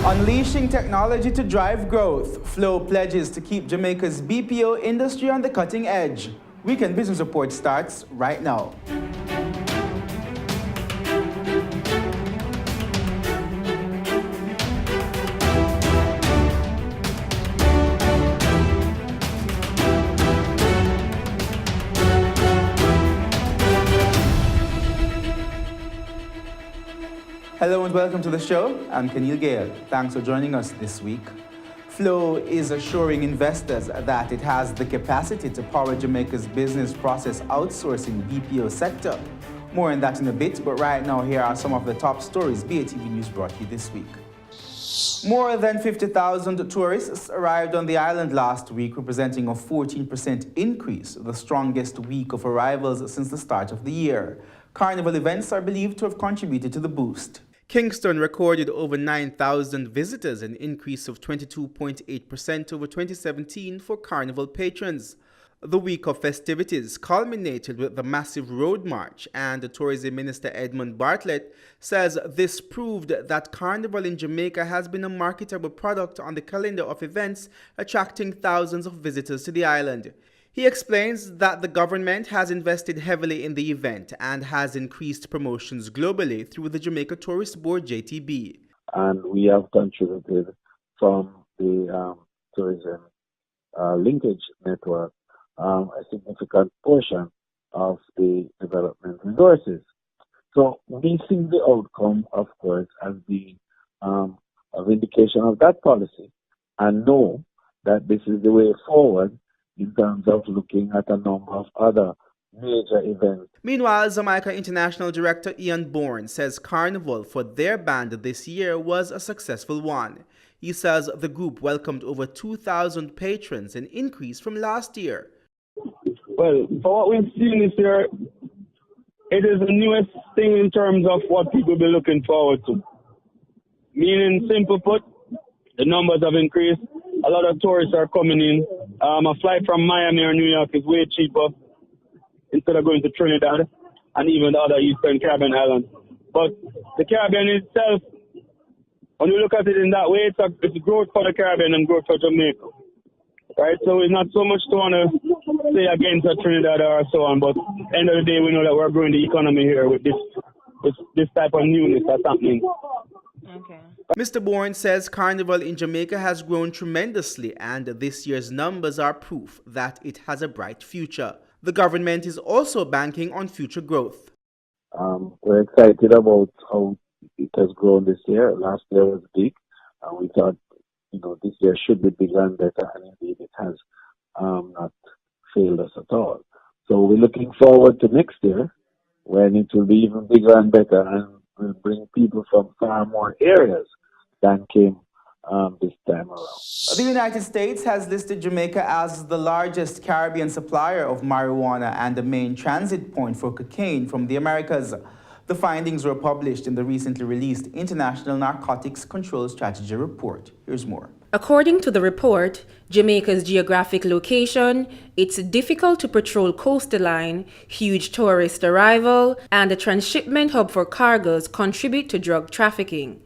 Unleashing technology to drive growth, Flow pledges to keep Jamaica's BPO industry on the cutting edge. Weekend Business Report starts right now. Hello and welcome to the show. I'm Kenil Gale. Thanks for joining us this week. Flow is assuring investors that it has the capacity to power Jamaica's business process outsourcing BPO sector. More on that in a bit, but right now here are some of the top stories BATV News brought you this week. More than 50,000 tourists arrived on the island last week, representing a 14% increase, the strongest week of arrivals since the start of the year. Carnival events are believed to have contributed to the boost. Kingston recorded over 9,000 visitors, an increase of 22.8% over 2017 for Carnival patrons. The week of festivities culminated with the massive road march, and the Tourism Minister Edmund Bartlett says this proved that Carnival in Jamaica has been a marketable product on the calendar of events, attracting thousands of visitors to the island. He explains that the government has invested heavily in the event and has increased promotions globally through the Jamaica Tourist Board JTB. And we have contributed from the tourism linkage network a significant portion of the development resources. So we see the outcome, of course, as being a vindication of that policy, and know that this is the way forward in terms of looking at a number of other major events. Meanwhile, Jamaica International Director Ian Bourne says Carnival for their band this year was a successful one. He says the group welcomed over 2,000 patrons, an increase from last year. Well, for what we've seen this year, it is the newest thing in terms of what people will be looking forward to. Meaning, simple put, the numbers have increased. A lot of tourists are coming in. A flight from Miami or New York is way cheaper instead of going to Trinidad and even the other Eastern Caribbean islands. But the Caribbean itself, when you look at it in that way, it's growth for the Caribbean and growth for Jamaica. Right? So it's not so much to want to say against Trinidad or so on, but at the end of the day, we know that we're growing the economy here with this type of newness that's happening. Okay. Mr. Bourne says Carnival in Jamaica has grown tremendously, and this year's numbers are proof that it has a bright future. The government is also banking on future growth. We're excited about how it has grown this year. Last year was big, and we thought, this year should be bigger and better, and indeed it has not failed us at all. So we're looking forward to next year, when it will be even bigger and better, and will bring people from far more areas than came this time around. The United States has listed Jamaica as the largest Caribbean supplier of marijuana and the main transit point for cocaine from the Americas. The findings were published in the recently released International Narcotics Control Strategy Report. Here's more. According to the report, Jamaica's geographic location, its difficult to patrol coastline, huge tourist arrival, and a transshipment hub for cargoes contribute to drug trafficking.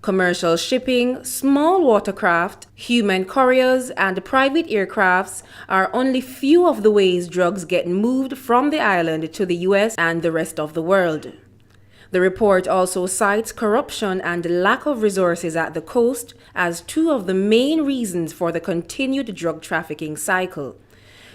Commercial shipping, small watercraft, human couriers, and private aircrafts are only few of the ways drugs get moved from the island to the US and the rest of the world. The report also cites corruption and lack of resources at the coast as two of the main reasons for the continued drug trafficking cycle.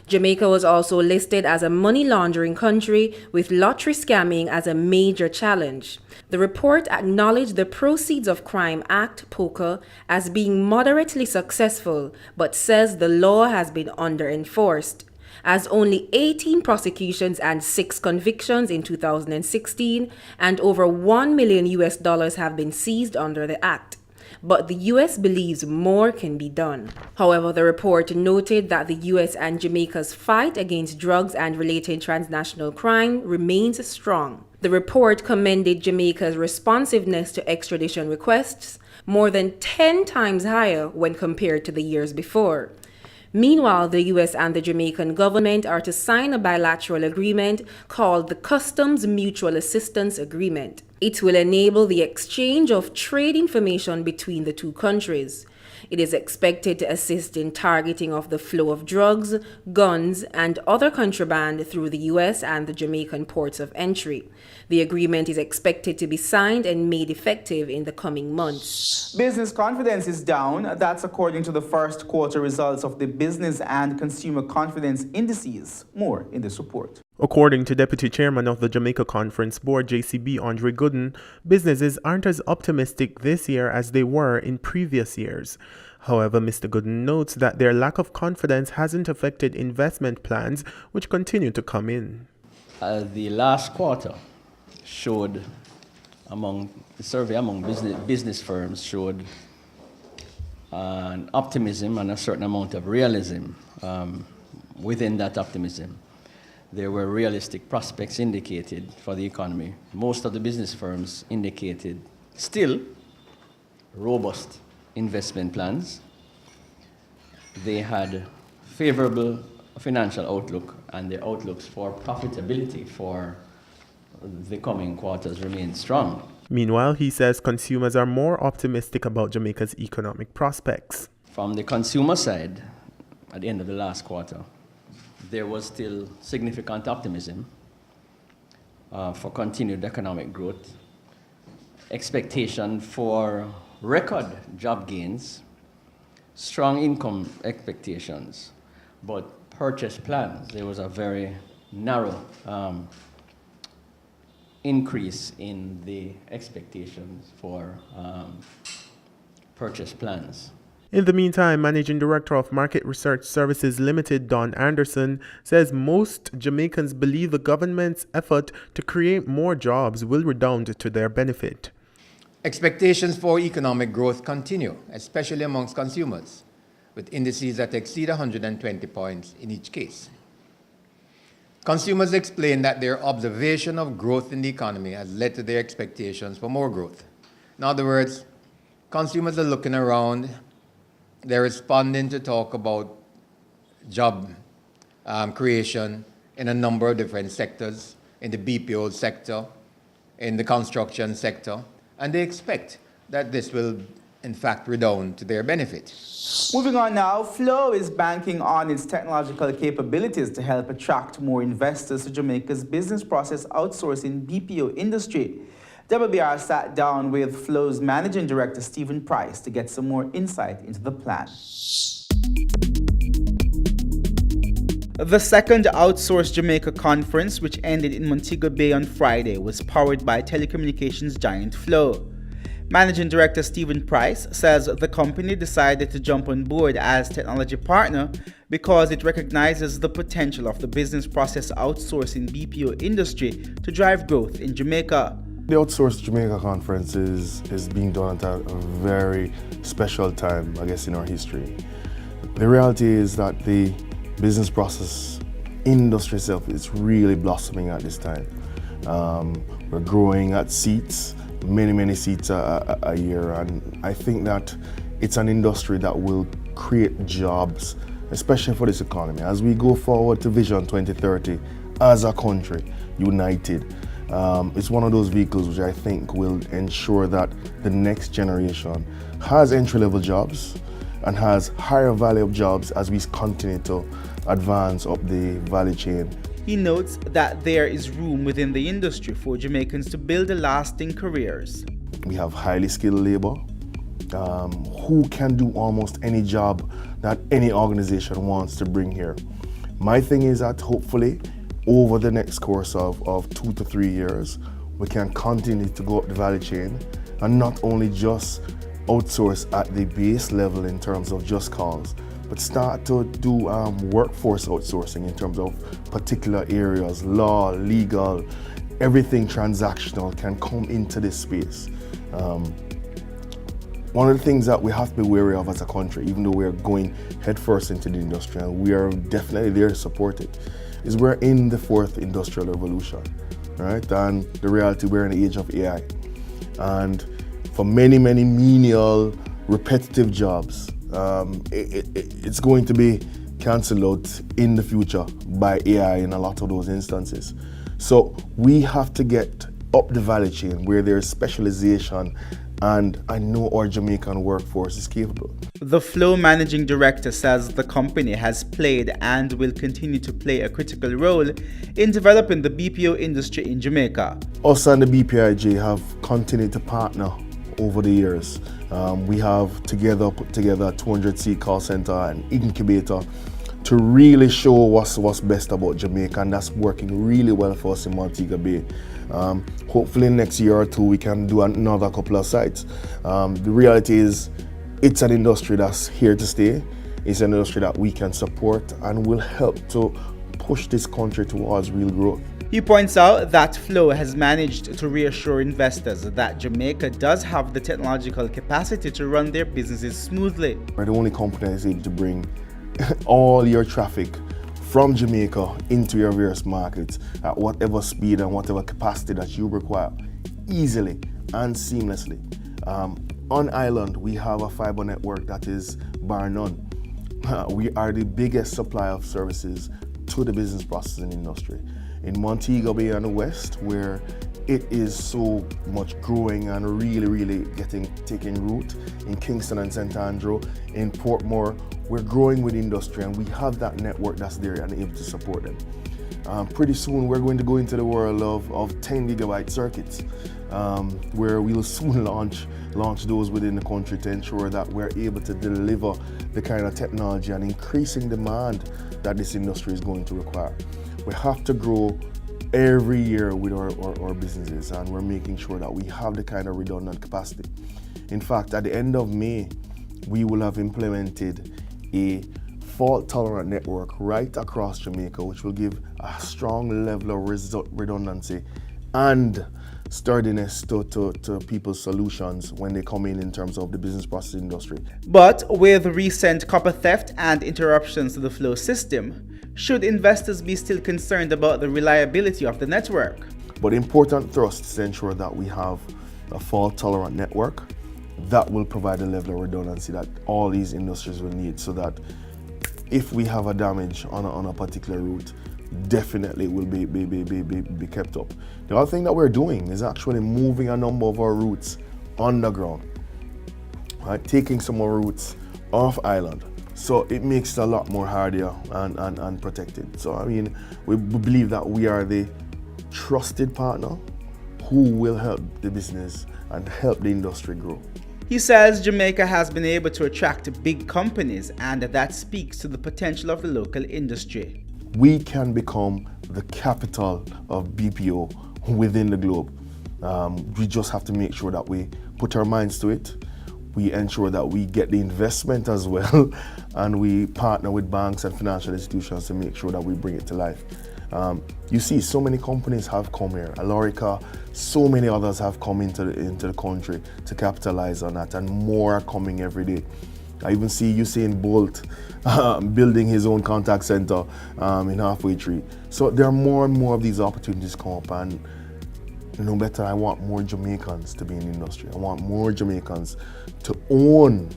Jamaica was also listed as a money laundering country, with lottery scamming as a major challenge. The report acknowledged the Proceeds of Crime Act, POCA, as being moderately successful, but says the law has been under-enforced, as only 18 prosecutions and 6 convictions in 2016, and over $1 million have been seized under the act. But the U.S. believes more can be done. However, the report noted that the U.S. and Jamaica's fight against drugs and related transnational crime remains strong. The report commended Jamaica's responsiveness to extradition requests, more than 10 times higher when compared to the years before. Meanwhile, the U.S. and the Jamaican government are to sign a bilateral agreement called the Customs Mutual Assistance Agreement. It will enable the exchange of trade information between the two countries. It is expected to assist in targeting of the flow of drugs, guns, and other contraband through the U.S. and the Jamaican ports of entry. The agreement is expected to be signed and made effective in the coming months. Business confidence is down. That's according to the first quarter results of the Business and Consumer Confidence Indices. More in this report. According to Deputy Chairman of the Jamaica Conference Board, JCB, Andre Gooden, businesses aren't as optimistic this year as they were in previous years. However, Mr. Gooden notes that their lack of confidence hasn't affected investment plans, which continue to come in. The last quarter showed, the survey among business firms showed an optimism and a certain amount of realism. Within that optimism, there were realistic prospects indicated for the economy. Most of the business firms indicated still robust investment plans. They had favorable financial outlook, and their outlooks for profitability for the coming quarters remain strong. Meanwhile, he says consumers are more optimistic about Jamaica's economic prospects. From the consumer side, at the end of the last quarter, there was still significant optimism for continued economic growth, expectation for record job gains, strong income expectations, but purchase plans, there was a very narrow increase in the expectations for purchase plans. In the meantime, Managing Director of Market Research Services Limited, Don Anderson, says most Jamaicans believe the government's effort to create more jobs will redound to their benefit. Expectations for economic growth continue, especially amongst consumers, with indices that exceed 120 points in each case. Consumers explain that their observation of growth in the economy has led to their expectations for more growth. In other words, consumers are looking around, they're responding to talk about job creation in a number of different sectors, in the BPO sector, in the construction sector, and they expect that this will, in fact, redound to their benefit. Moving on now, Flow is banking on its technological capabilities to help attract more investors to Jamaica's business process outsourcing BPO industry. WBR sat down with Flow's Managing Director, Stephen Price, to get some more insight into the plan. The second Outsource Jamaica conference, which ended in Montego Bay on Friday, was powered by telecommunications giant Flow. Managing Director Stephen Price says the company decided to jump on board as technology partner because it recognizes the potential of the business process outsourcing BPO industry to drive growth in Jamaica. The Outsource Jamaica conference is being done at a very special time, I guess, in our history. The reality is that the business process industry itself is really blossoming at this time. We're growing at seats, many seats a year, and I think that it's an industry that will create jobs, especially for this economy. As we go forward to Vision 2030 as a country, united, it's one of those vehicles which I think will ensure that the next generation has entry-level jobs and has higher value of jobs as we continue to advance up the value chain. He notes that there is room within the industry for Jamaicans to build lasting careers. We have highly skilled labor who can do almost any job that any organization wants to bring here. My thing is that hopefully over the next course of 2 to 3 years, we can continue to go up the value chain and not only just outsource at the base level in terms of just cause, but start to do workforce outsourcing in terms of particular areas, law, legal, everything transactional can come into this space. One of the things that we have to be wary of as a country, even though we're going headfirst into the industry, and we are definitely there to support it, is we're in the 4th industrial revolution, right? And the reality, we're in the age of AI. And for many menial, repetitive jobs, it's going to be cancelled out in the future by AI in a lot of those instances. So we have to get up the value chain where there's specialization, and I know our Jamaican workforce is capable. The Flow Managing Director says the company has played and will continue to play a critical role in developing the BPO industry in Jamaica. Us and the BPIJ have continued to partner over the years. We have put together a 200-seat call center and incubator to really show what's best about Jamaica, and that's working really well for us in Montego Bay. Hopefully next year or two we can do another couple of sites. The reality is it's an industry that's here to stay. It's an industry that we can support and will help to push this country towards real growth. He points out that Flow has managed to reassure investors that Jamaica does have the technological capacity to run their businesses smoothly. We're the only company that's able to bring all your traffic from Jamaica into your various markets at whatever speed and whatever capacity that you require, easily and seamlessly. On island, we have a fiber network that is bar none. We are the biggest supplier of services to the business processing industry. In Montego Bay and the West, where it is so much growing and really taking root, in Kingston and St. Andrew, in Portmore, we're growing with industry, and we have that network that's there and able to support them. Pretty soon we're going to go into the world of 10 gigabyte circuits, where we'll soon launch those within the country to ensure that we're able to deliver the kind of technology and increasing demand that this industry is going to require. We have to grow every year with our businesses, and we're making sure that we have the kind of redundant capacity. In fact, at the end of May, we will have implemented a fault-tolerant network right across Jamaica, which will give a strong level of redundancy and sturdiness to people's solutions when they come in terms of the business process industry. But with recent copper theft and interruptions to the Flow system, should investors be still concerned about the reliability of the network? But important thrust is to ensure that we have a fault-tolerant network that will provide a level of redundancy that all these industries will need, so that if we have a damage on a particular route, definitely will be kept up. The other thing that we're doing is actually moving a number of our routes underground, right? Taking some more routes off island. So it makes it a lot more hardier and protected. So I mean, we believe that we are the trusted partner who will help the business and help the industry grow. He says Jamaica has been able to attract big companies, and that speaks to the potential of the local industry. We can become the capital of BPO within the globe. We just have to make sure that we put our minds to it. We ensure that we get the investment as well, and we partner with banks and financial institutions to make sure that we bring it to life. You see, so many companies have come here. Alorica, so many others have come into the country to capitalize on that, and more are coming every day. I even see Usain Bolt building his own contact center in Halfway Tree. So there are more and more of these opportunities come up, and no better, I want more Jamaicans to be in the industry. I want more Jamaicans to own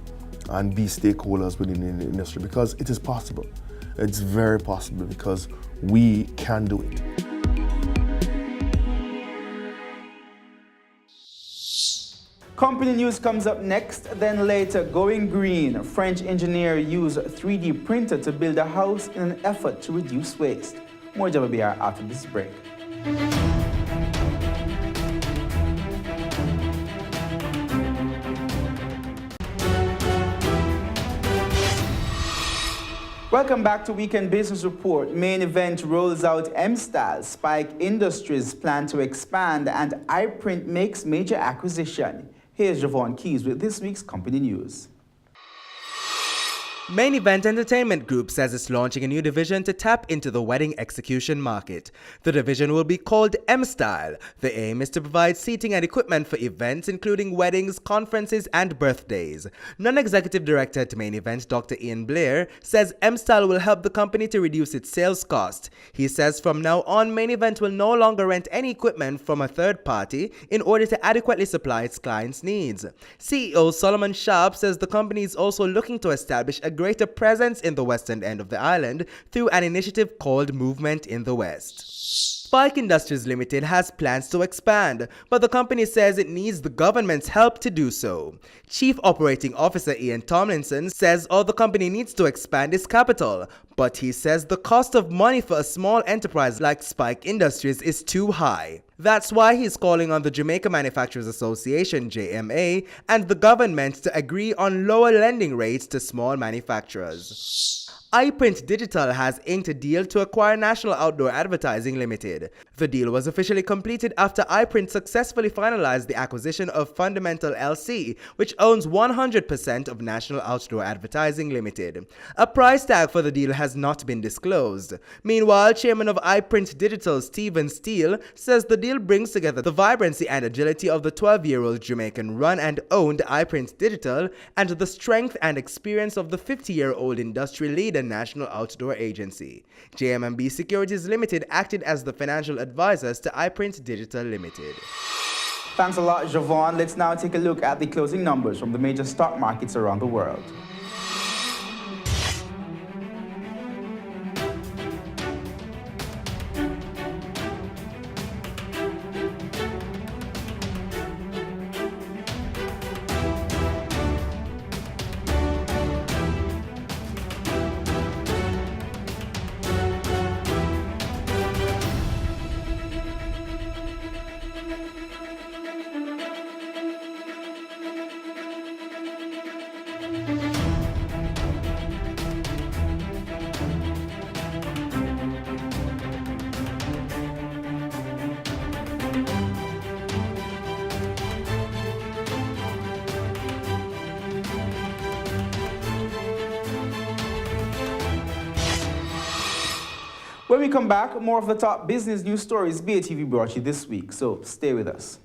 and be stakeholders within the industry, because it is possible. It's very possible, because we can do it. Company news comes up next, then later, going green. A French engineer used a 3D printer to build a house in an effort to reduce waste. More WRB after this break. Welcome back to Weekend Business Report. Main event rolls out M-Style. Spike Industries plan to expand, and iPrint makes major acquisition. Here's Javon Keys with this week's company news. Main Event Entertainment Group says it's launching a new division to tap into the wedding execution market. The division will be called M-Style. The aim is to provide seating and equipment for events including weddings, conferences, and birthdays. Non-executive director at Main Event, Dr. Ian Blair, says M-Style will help the company to reduce its sales cost. He says from now on, Main Event will no longer rent any equipment from a third party in order to adequately supply its clients' needs. CEO Solomon Sharp says the company is also looking to establish a greater presence in the western end of the island through an initiative called Movement in the West. Spike Industries Limited has plans to expand, but the company says it needs the government's help to do so. Chief Operating Officer Ian Tomlinson says all the company needs to expand is capital, but he says the cost of money for a small enterprise like Spike Industries is too high. That's why he's calling on the Jamaica Manufacturers Association, JMA, and the government to agree on lower lending rates to small manufacturers. iPrint Digital has inked a deal to acquire National Outdoor Advertising Limited. The deal was officially completed after iPrint successfully finalized the acquisition of Fundamental LC, which owns 100% of National Outdoor Advertising Limited. A price tag for the deal has not been disclosed. Meanwhile, Chairman of iPrint Digital, Stephen Steele, says the deal brings together the vibrancy and agility of the 12-year-old Jamaican run and owned iPrint Digital and the strength and experience of the 50-year-old industry leader National Outdoor Agency. JMB Securities Limited acted as the financial advisors to iPrint Digital Limited. Thanks a lot, Javon. Let's now take a look at the closing numbers from the major stock markets around the world. When we come back, more of the top business news stories BATV brought you this week, so stay with us.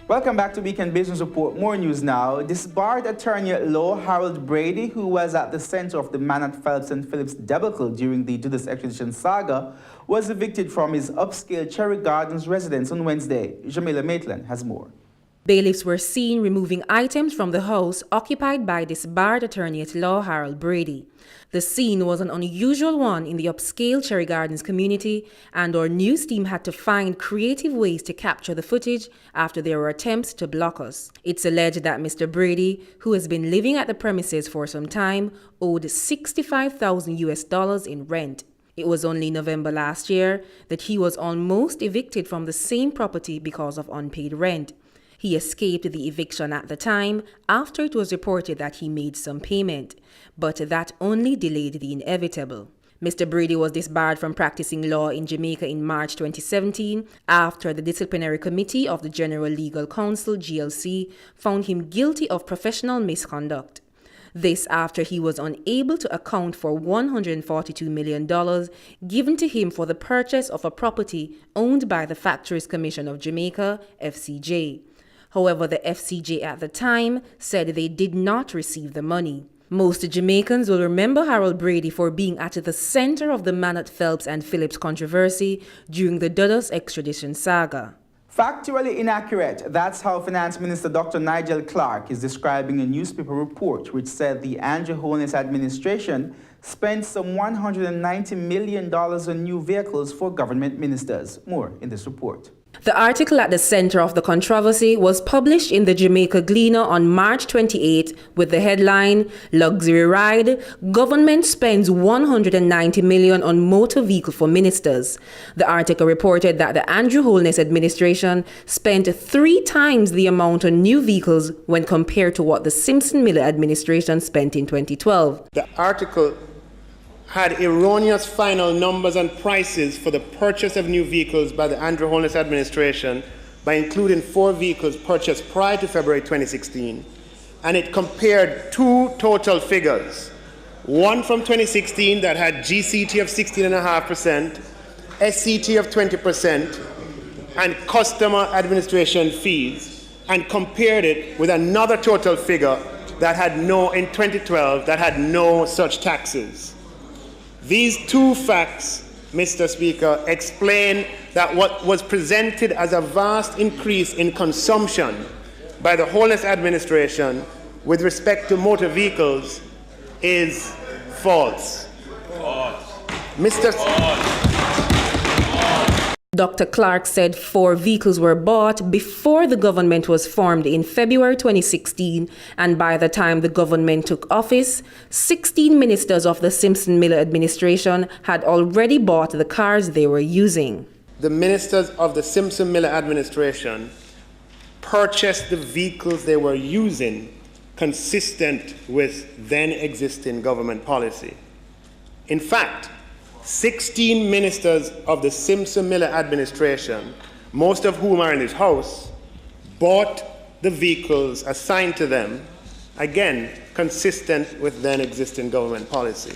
Welcome back to Weekend Business Report. More news now. Disbarred attorney at law Harold Brady, who was at the center of the Mannert Phelps and Phillips debacle during the Judas extradition saga, was evicted from his upscale Cherry Gardens residence on Wednesday. Jamila Maitland has more. Bailiffs were seen removing items from the house occupied by disbarred attorney at law Harold Brady. The scene was an unusual one in the upscale Cherry Gardens community, and our news team had to find creative ways to capture the footage after there were attempts to block us. It's alleged that Mr. Brady, who has been living at the premises for some time, owed $65,000 in rent. It was only November last year that he was almost evicted from the same property because of unpaid rent. He escaped the eviction at the time after it was reported that he made some payment, but that only delayed the inevitable. Mr. Brady was disbarred from practicing law in Jamaica in March 2017 after the Disciplinary Committee of the General Legal Counsel, GLC, found him guilty of professional misconduct. This after he was unable to account for $142 million given to him for the purchase of a property owned by the Factories Commission of Jamaica, FCJ. However, the FCJ at the time said they did not receive the money. Most Jamaicans will remember Harold Brady for being at the center of the Mannert Phelps and Phillips controversy during the Judas extradition saga. Factually inaccurate. That's how Finance Minister Dr. Nigel Clark is describing a newspaper report which said the Andrew Holness administration spent some $190 million on new vehicles for government ministers. More in this report. The article at the center of the controversy was published in the Jamaica Gleaner on March 28 with the headline, Luxury Ride, Government Spends $190 million on motor vehicle for ministers. The article reported that the Andrew Holness administration spent 3 times the amount on new vehicles when compared to what the Simpson-Miller administration spent in 2012. The article had erroneous final numbers and prices for the purchase of new vehicles by the Andrew Holness administration by including 4 vehicles purchased prior to February 2016, and it compared 2 total figures. One from 2016 that had GCT of 16.5%, SCT of 20%, and customer administration fees, and compared it with another total figure that had in 2012, that had no such taxes. These 2 facts, Mr. Speaker, explain that what was presented as a vast increase in consumption by the Holness administration with respect to motor vehicles is false. Dr. Clark said 4 vehicles were bought before the government was formed in February 2016, and by the time the government took office, 16 ministers of the Simpson-Miller administration had already bought the cars they were using. The ministers of the Simpson-Miller administration purchased the vehicles they were using consistent with then existing government policy. In fact, 16 ministers of the Simpson-Miller administration, most of whom are in this House, bought the vehicles assigned to them, again, consistent with then existing government policy.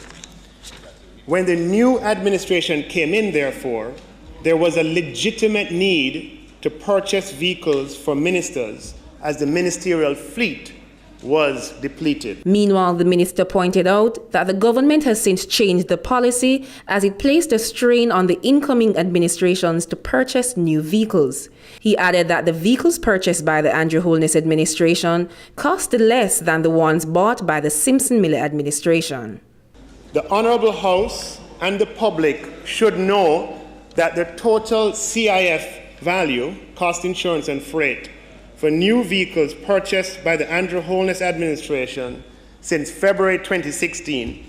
When the new administration came in, therefore, there was a legitimate need to purchase vehicles for ministers as the ministerial fleet was depleted. Meanwhile, the minister pointed out that the government has since changed the policy as it placed a strain on the incoming administrations to purchase new vehicles. He added that the vehicles purchased by the Andrew Holness administration cost less than the ones bought by the Simpson-Miller administration. The Honorable House and the public should know that the total CIF value, cost, insurance, and freight, for new vehicles purchased by the Andrew Holness administration since February 2016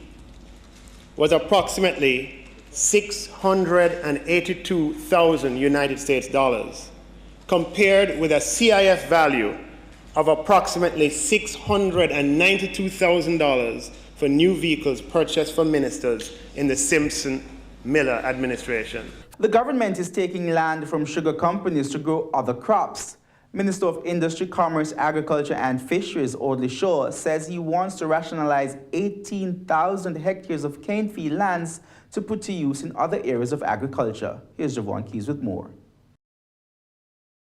was approximately $682,000 United States dollars, compared with a CIF value of approximately $692,000 for new vehicles purchased from ministers in the Simpson-Miller administration. The government is taking land from sugar companies to grow other crops. Minister of Industry, Commerce, Agriculture and Fisheries, Audley Shaw, says he wants to rationalize 18,000 hectares of cane field lands to put to use in other areas of agriculture. Here's Javon Keys with more.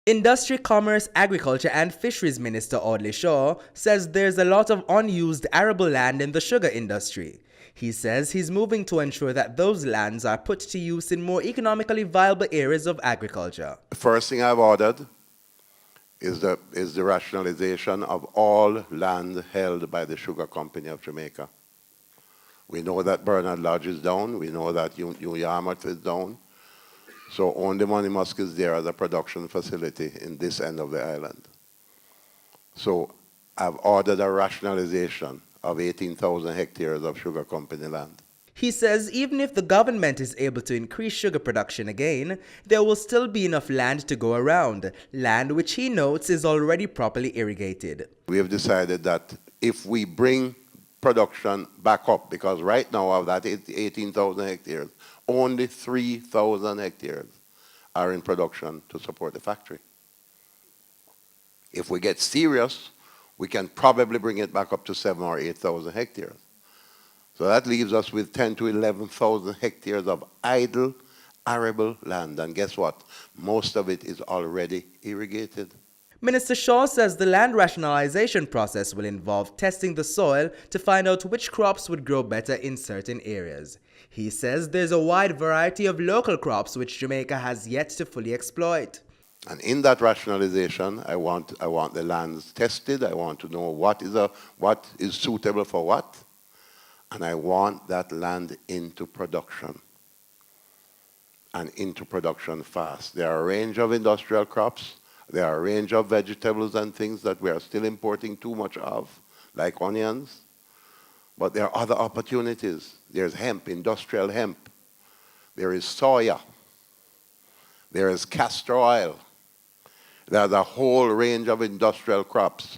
Industry, Commerce, Agriculture and Fisheries Minister Audley Shaw says there's a lot of unused arable land in the sugar industry. He says he's moving to ensure that those lands are put to use in more economically viable areas of agriculture. The first thing I've ordered is the rationalization of all land held by the Sugar Company of Jamaica. We know that Bernard Lodge is down. We know that New Yarmouth is down. So only Monimusk is there as a production facility in this end of the island. So I've ordered a rationalization of 18,000 hectares of Sugar Company land. He says even if the government is able to increase sugar production again, there will still be enough land to go around, land which he notes is already properly irrigated. We have decided that if we bring production back up, because right now of that 18,000 hectares, only 3,000 hectares are in production to support the factory. If we get serious, we can probably bring it back up to 7,000 or 8,000 hectares. So that leaves us with 10,000 to 11,000 hectares of idle, arable land. And guess what? Most of it is already irrigated. Minister Shaw says the land rationalization process will involve testing the soil to find out which crops would grow better in certain areas. He says there's a wide variety of local crops which Jamaica has yet to fully exploit. And in that rationalization, I want the lands tested. I want to know what is suitable for what. And I want that land into production, and into production fast. There are a range of industrial crops. There are a range of vegetables and things that we are still importing too much of, like onions. But there are other opportunities. There's hemp, industrial hemp. There is soya. There is castor oil. There's a whole range of industrial crops.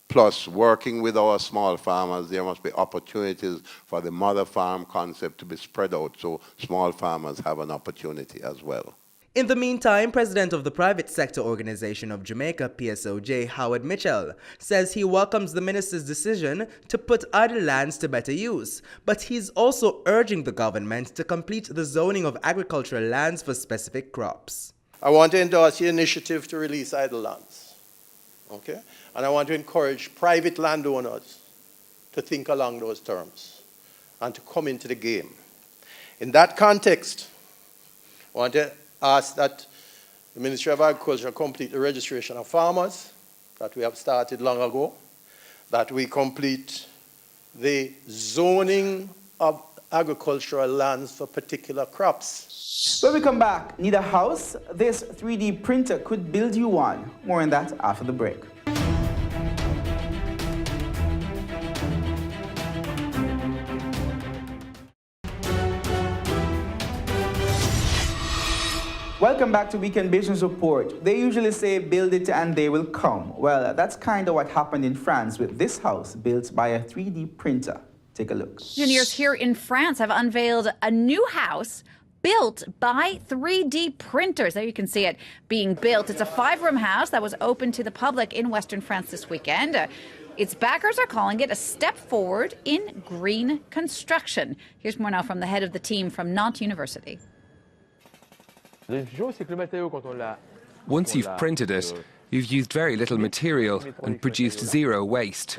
Plus, working with our small farmers, there must be opportunities for the mother farm concept to be spread out so small farmers have an opportunity as well. In the meantime, President of the Private Sector Organization of Jamaica, PSOJ, Howard Mitchell, says he welcomes the minister's decision to put idle lands to better use, but he's also urging the government to complete the zoning of agricultural lands for specific crops. I want to endorse the initiative to release idle lands, okay? And I want to encourage private landowners to think along those terms and to come into the game. In that context, I want to ask that the Ministry of Agriculture complete the registration of farmers that we have started long ago, that we complete the zoning of agricultural lands for particular crops. When we come back, need a house? This 3D printer could build you one. More on that after the break. Welcome back to Weekend Business Report. They usually say build it and they will come. Well, that's kind of what happened in France with this house built by a 3D printer. Take a look. Engineers here in France have unveiled a new house built by 3D printers. There you can see it being built. It's a 5-room house that was open to the public in Western France this weekend. Its backers are calling it a step forward in green construction. Here's more now from the head of the team from Nantes University. Once you've printed it, you've used very little material and produced zero waste.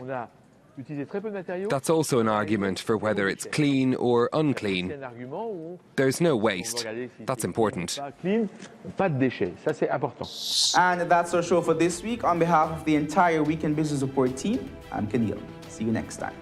That's also an argument for whether it's clean or unclean. There's no waste. That's important. And that's our show for this week. On behalf of the entire Weekend Business Report team, I'm Keneal. See you next time.